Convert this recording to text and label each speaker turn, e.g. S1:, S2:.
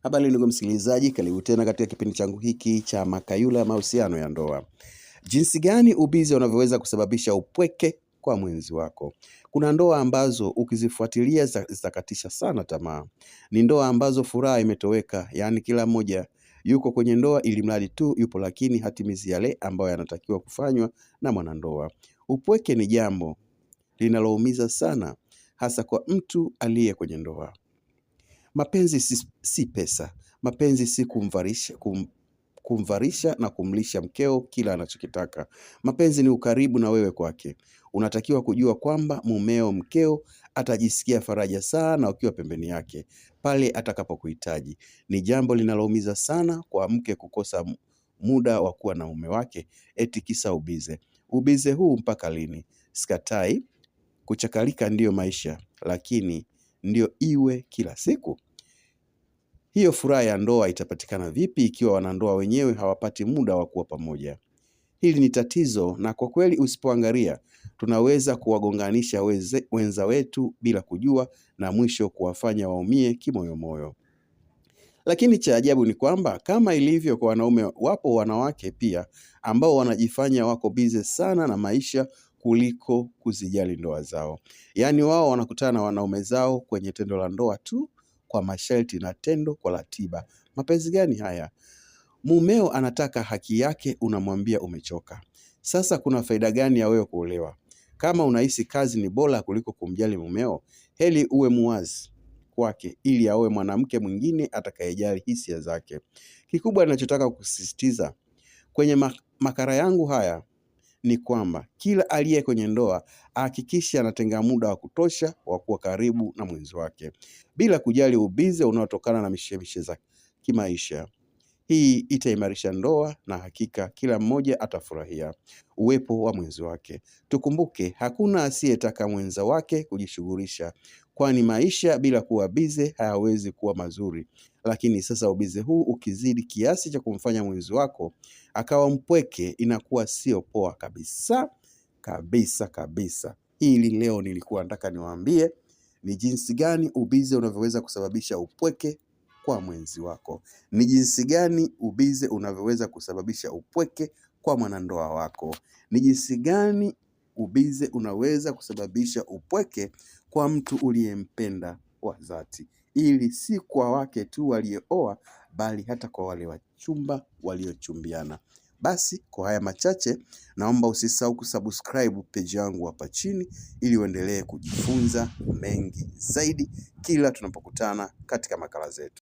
S1: Habari ndugu msikilizaji, karibu tena katika kipindi changu hiki cha Makayula ya mahusiano ya ndoa. Jinsi gani ubize unavyoweza kusababisha upweke kwa mwenzi wako. Kuna ndoa ambazo ukizifuatilia zitakatisha sana tamaa. Ni ndoa ambazo furaha imetoweka, yaani kila mmoja yuko kwenye ndoa ili mradi tu yupo, lakini hatimizi yale ambayo yanatakiwa kufanywa na mwanandoa. Upweke ni jambo linaloumiza sana, hasa kwa mtu aliye kwenye ndoa. Mapenzi si pesa. Mapenzi si kumvarisha na kumlisha mkeo kila anachokitaka. Mapenzi ni ukaribu na wewe kwake. Unatakiwa kujua kwamba mkeo atajisikia faraja sana ukiwa pembeni yake pale atakapokuhitaji. Ni jambo linaloumiza sana kwa mke kukosa muda wa kuwa na mume wake eti kisa ubize. Ubize huu mpaka lini? Sikatai, kuchakalika ndiyo maisha, lakini ndio iwe kila siku? Hiyo furaha ya ndoa itapatikana vipi ikiwa wanandoa wenyewe hawapati muda wa kuwa pamoja? Hili ni tatizo, na kwa kweli usipoangalia tunaweza kuwagonganisha wenza wetu bila kujua, na mwisho kuwafanya waumie kimoyomoyo. Lakini cha ajabu ni kwamba kama ilivyo kwa wanaume, wapo wanawake pia ambao wanajifanya wako bize sana na maisha kuliko kuzijali ndoa zao. Yaani wao wanakutana na wanaume zao kwenye tendo la ndoa tu kwa masharti na tendo kwa ratiba. Mapenzi gani haya? Mumeo anataka haki yake, unamwambia umechoka. Sasa kuna faida gani ya wewe kuolewa? Kama unahisi kazi ni bora kuliko kumjali mumeo, heri uwe muwazi kwake ili aoe mwanamke mwingine atakayejali hisia zake. Kikubwa ninachotaka kusisitiza kwenye makala yangu haya ni kwamba kila aliye kwenye ndoa ahakikishe anatenga muda wa kutosha wa kuwa karibu na mwenzi wake, bila kujali ubize unaotokana na mishemishe za kimaisha. Hii itaimarisha ndoa na hakika kila mmoja atafurahia uwepo wa mwenzi wake. Tukumbuke, hakuna asiyetaka mwenza wake kujishughulisha, kwani maisha bila kuwa bize hayawezi kuwa mazuri. Lakini sasa ubize huu ukizidi kiasi cha kumfanya mwenzi wako akawa mpweke, inakuwa sio poa kabisa kabisa kabisa. Hili leo nilikuwa nataka niwaambie ni jinsi gani ubize unavyoweza kusababisha upweke kwa mwenzi wako. Ni jinsi gani ubize unavyoweza kusababisha upweke kwa mwanandoa wako. Ni jinsi gani ubize unaweza kusababisha upweke kwa mtu uliyempenda wa dhati. Ili si kwa wake tu waliooa, bali hata kwa wale wachumba waliochumbiana. Basi kwa haya machache, naomba usisahau kusubscribe page yangu hapa chini ili uendelee kujifunza mengi zaidi kila tunapokutana katika makala zetu.